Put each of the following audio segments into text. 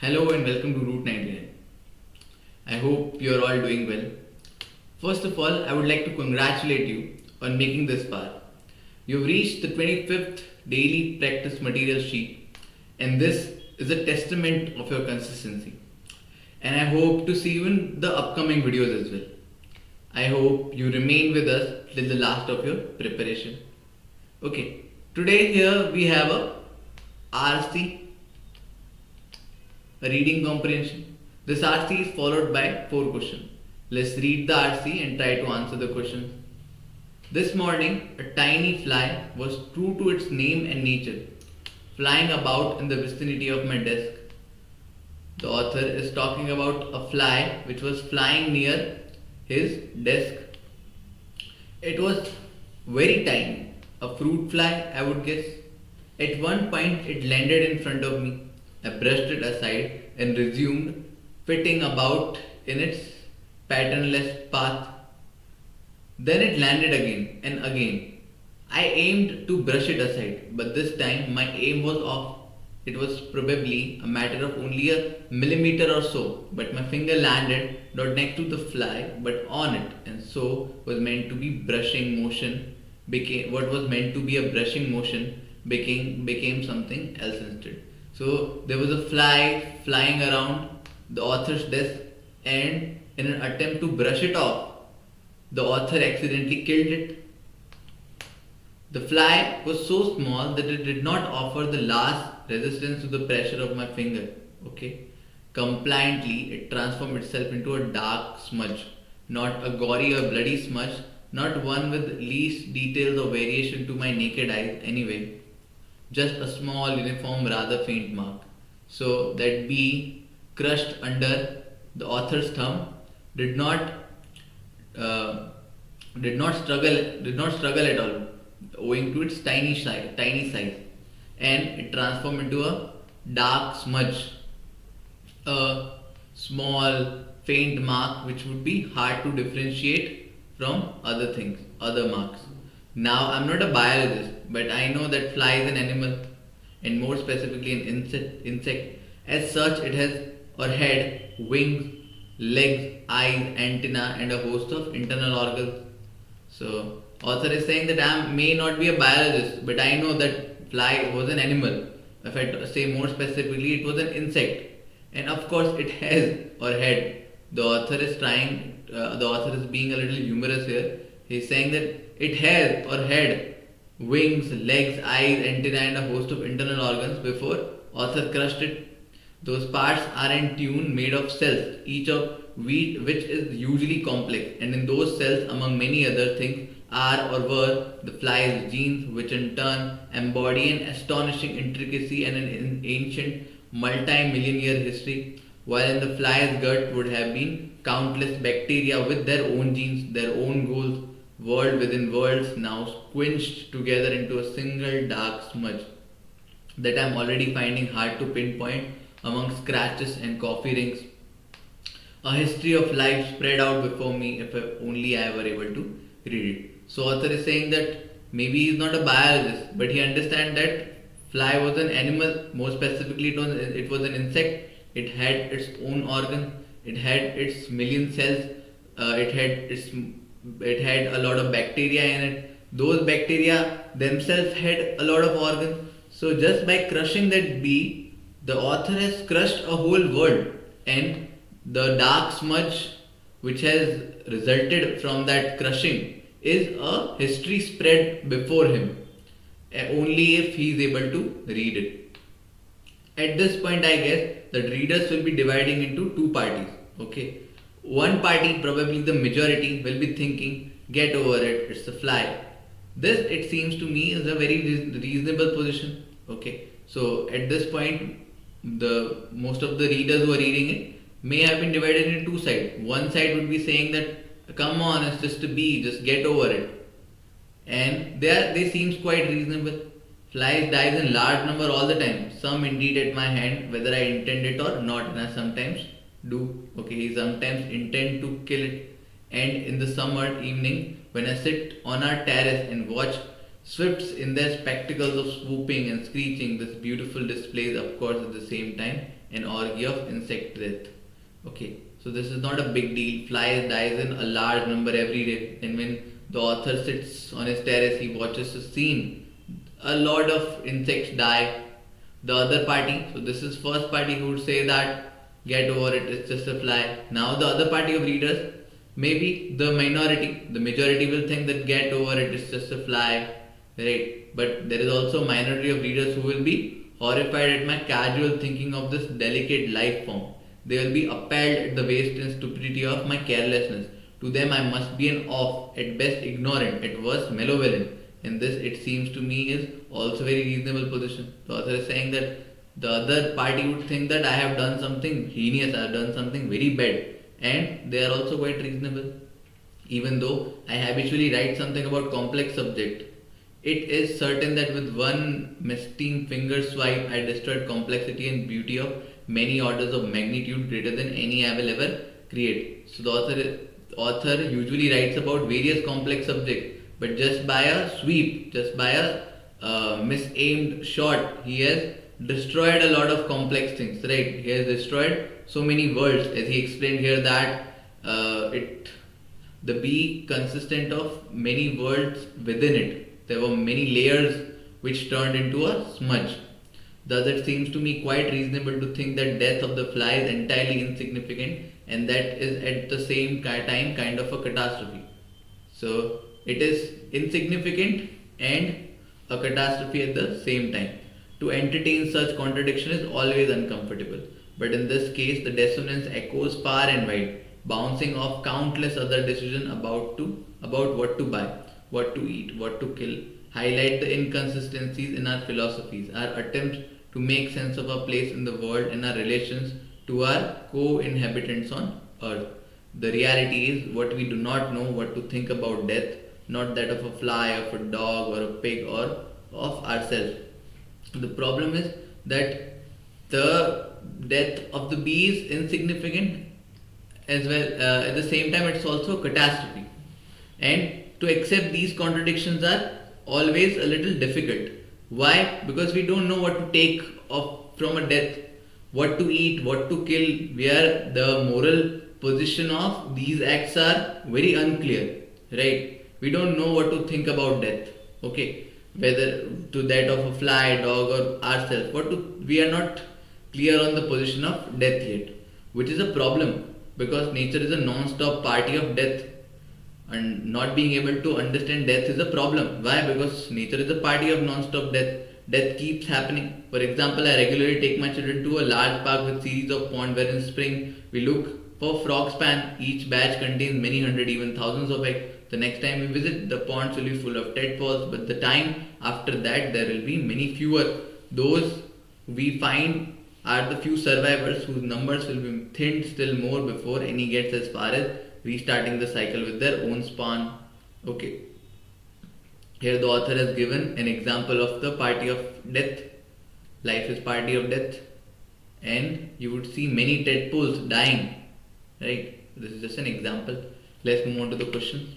Hello and welcome to Route 99. I hope you are all doing well. First of all, I would like to congratulate you on making this far. You've reached the 25th daily practice material sheet, and this is a testament of your consistency. And I hope to see you in the upcoming videos as well. I hope you remain with us till the last of your preparation. Okay, today here we have a RC, a reading comprehension. This RC is followed by 4 questions. Let's read the RC and try to answer the questions. This morning, a tiny fly was true to its name and nature, flying about in the vicinity of my desk. The author is talking about a fly which was flying near his desk. It was very tiny, a fruit fly, I would guess. At one point, it landed in front of me. I brushed it aside and resumed fitting about in its patternless path. Then it landed again and again. I aimed to brush it aside, but this time my aim was off. It was probably a matter of only a millimeter or so, but my finger landed not next to the fly but on it, and so was meant to be brushing motion became what was meant to be a brushing motion became something else instead. So there was a fly flying around the author's desk, and in an attempt to brush it off, the author accidentally killed it. The fly was so small that it did not offer the last resistance to the pressure of my finger. Okay. Compliantly, it transformed itself into a dark smudge, not a gory or bloody smudge, not one with least details or variation to my naked eyes anyway. Just a small, uniform, rather faint mark. So that B, crushed under the author's thumb, did not uh, did not struggle at all, owing to its tiny size, and it transformed into a dark smudge, a small faint mark which would be hard to differentiate from other things, other marks. Now I'm not a biologist, but I know that fly is an animal, and more specifically an insect. As such, it has or had wings, legs, eyes, antenna, and a host of internal organs. So, author is saying that I may not be a biologist, but I know that fly was an animal. If I say more specifically, it was an insect, and of course, it has or had. The author is trying. The author is being a little humorous here. He's saying that it has or had wings, legs, eyes, antenna, and a host of internal organs before author crushed it. Those parts are in tune made of cells, each of which is usually complex, and in those cells, among many other things, are or were the fly's genes, which in turn embody an astonishing intricacy and an ancient multi-million year history, while in the fly's gut would have been countless bacteria with their own genes, their own goals, world within worlds, now squinched together into a single dark smudge that I'm already finding hard to pinpoint among scratches and coffee rings. A history of life spread out before me if only I were able to read it. So author is saying that maybe he's not a biologist, but he understands that fly was an animal. More specifically, it was an insect. It had its own organ. It had its million cells. It had a lot of bacteria in it. Those bacteria themselves had a lot of organs. So just by crushing that bee, the author has crushed a whole world, and the dark smudge which has resulted from that crushing is a history spread before him, only if he is able to read it. At this point, I guess that readers will be dividing into two parties. Okay, one party, probably the majority, will be thinking, "Get over it, it's a fly." This, it seems to me, is a very reasonable position. Okay, so at this point, the most of the readers who are reading it may have been divided into two sides. One side would be saying that, "Come on, it's just a bee, just get over it," and they seems quite reasonable. Flies dies in large number all the time. Some indeed at my hand, whether I intend it or not, and I sometimes do. Okay, he sometimes intend to kill it. And in the summer evening, when I sit on our terrace and watch Swifts in their spectacles of swooping and screeching, this beautiful displays, of course, at the same time, an orgy of insect death. Okay, so this is not a big deal. Flies dies in a large number every day, and when the author sits on his terrace, he watches a scene. A lot of insects die. The other party, so this is first party who would say that get over it, it's just a fly. Now the other party of readers, maybe the minority, the majority will think that get over it, it's just a fly, right? But there is also a minority of readers who will be horrified at my casual thinking of this delicate life form. They will be appalled at the waste and stupidity of my carelessness. To them, I must be an off, at best ignorant, at worst malevolent. And this, it seems to me, is also very reasonable position. The author is saying that the other party would think that I have done something heinous, I have done something very bad, and they are also quite reasonable. Even though I habitually write something about complex subject, it is certain that with one mesquite finger swipe, I destroyed complexity and beauty of many orders of magnitude greater than any I will ever create. So the author usually writes about various complex subjects, but just by a sweep, just by a misaimed shot, he has destroyed a lot of complex things. Right? He has destroyed so many worlds, as he explained here that it the bee consistent of many worlds within it. There were many layers which turned into a smudge. Thus, it seems to me quite reasonable to think that death of the fly is entirely insignificant, and that is at the same time kind of a catastrophe. So it is insignificant and a catastrophe at the same time. To entertain such contradiction is always uncomfortable, but in this case the dissonance echoes far and wide, bouncing off countless other decisions about what to buy, what to eat, what to kill, highlight the inconsistencies in our philosophies, our attempts to make sense of our place in the world and our relations to our co-inhabitants on earth. The reality is what we do not know what to think about death, not that of a fly, of a dog, or a pig, or of ourselves. The problem is that the death of the bee is insignificant as well. At the same time, it's also a catastrophe. And to accept these contradictions are always a little difficult. Why? Because we don't know what to take from a death, what to eat, what to kill, where the moral position of these acts are very unclear, right? We don't know what to think about death, okay? Whether to that of a fly, dog, or ourselves. We are not clear on the position of death yet, which is a problem because nature is a non-stop party of death, and not being able to understand death is a problem. Why? Because nature is a party of non-stop death. Death keeps happening. For example, I regularly take my children to a large park with series of ponds where in spring we look for frog span. Each batch contains many hundred, even thousands of eggs. The next time we visit, the ponds will be full of tadpoles, but the time after that there will be many fewer. Those we find are the few survivors whose numbers will be thinned still more before any gets as far as restarting the cycle with their own spawn. Okay. Here the author has given an example of the party of death. Life is party of death. And you would see many tadpoles dying. Right? This is just an example. Let's move on to the questions.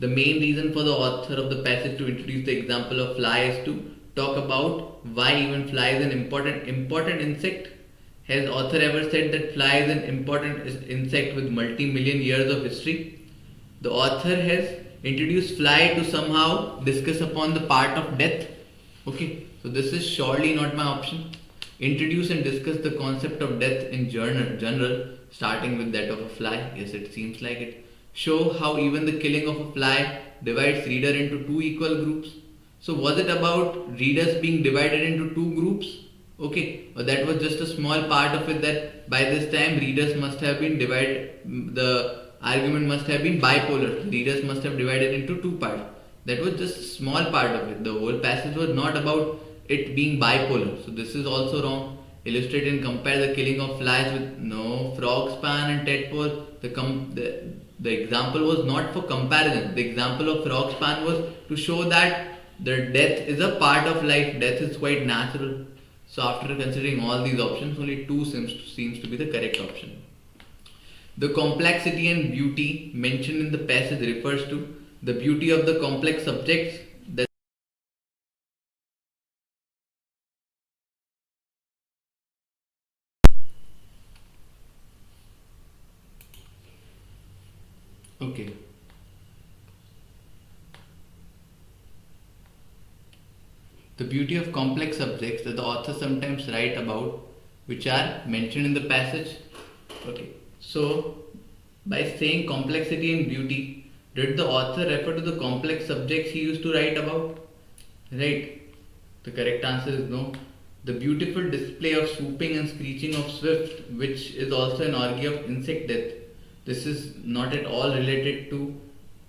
The main reason for the author of the passage to introduce the example of fly is to talk about why even fly is an important insect. Has author ever said that fly is an important insect with multi-million years of history? The author has introduced fly to somehow discuss upon the part of death. Okay, so this is surely not my option. Introduce and discuss the concept of death in general, starting with that of a fly. Yes, it seems like it. Show how even the killing of a fly divides reader into two equal groups. So was it about readers being divided into two groups? Okay, or that was just a small part of it, that by this time readers must have been divided, the argument must have been bipolar. Readers must have divided into two parts. That was just a small part of it. The whole passage was not about it being bipolar. So this is also wrong. Illustrate and compare the killing of flies with no frog span and tadpole. The example was not for comparison. The example of frog span was to show that the death is a part of life. Death is quite natural. So after considering all these options, only two seems to be the correct option. The complexity and beauty mentioned in the passage refers to the beauty of the complex subjects Okay. The beauty of complex subjects that the author sometimes write about, which are mentioned in the passage. Okay. So, by saying complexity and beauty, did the author refer to the complex subjects he used to write about? Right. The correct answer is no. The beautiful display of swooping and screeching of swift, which is also an orgy of insect death. This is not at all related to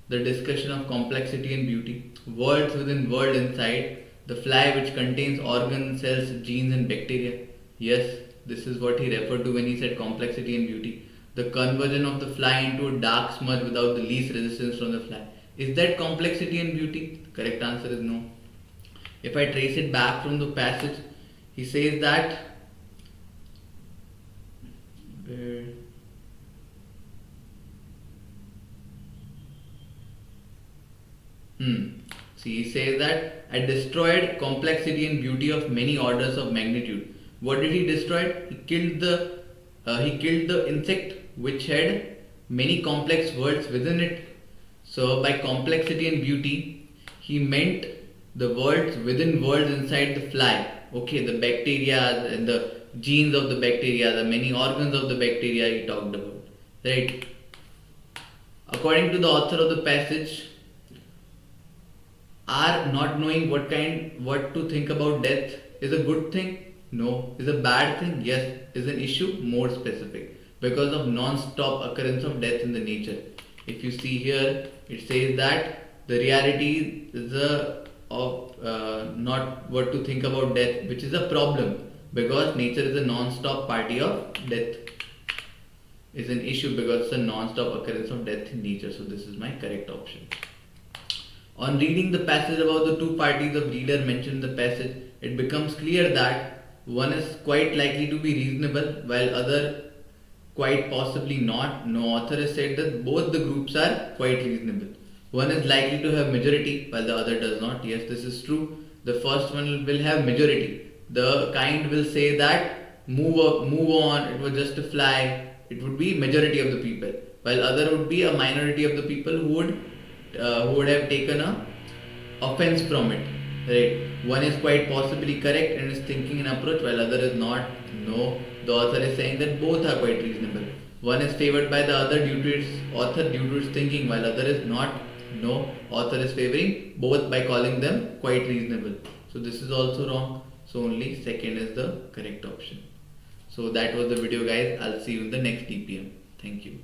the discussion of complexity and beauty. Worlds within world inside, the fly which contains organs, cells, genes and bacteria. Yes, this is what he referred to when he said complexity and beauty. The conversion of the fly into a dark smudge without the least resistance from the fly. Is that complexity and beauty? The correct answer is no. If I trace it back from the passage, he says that where See, he says that I destroyed complexity and beauty of many orders of magnitude. What did he destroy? He killed the insect which had many complex worlds within it. So by complexity and beauty, he meant the worlds within worlds inside the fly. Okay, the bacteria and the genes of the bacteria, the many organs of the bacteria he talked about. Right. According to the author of the passage, are not knowing what to think about death is a good thing? No. Is a bad thing? Yes. Is an issue? More specific. Because of non-stop occurrence of death in the nature. If you see here, it says that the reality is not what to think about death, which is a problem because nature is a non-stop party of death. Is an issue because it's a non-stop occurrence of death in nature. So this is my correct option. On reading the passage about the two parties of reader mentioned in the passage, it becomes clear that one is quite likely to be reasonable while other quite possibly not. No author has said that both the groups are quite reasonable. One is likely to have majority while the other does not. Yes, this is true. The first one will have majority. The kind will say that move up, move on, it was just a fly. It would be majority of the people. While other would be a minority of the people who would have taken a offense from it. Right? One is quite possibly correct and is thinking an approach while other is not. No, the author is saying that both are quite reasonable. One is favored by the other due to its author due to its thinking while other is not. No, author is favoring both by calling them quite reasonable. So this is also wrong. So only second is the correct option. So that was the video guys. I'll see you in the next DPM. Thank you.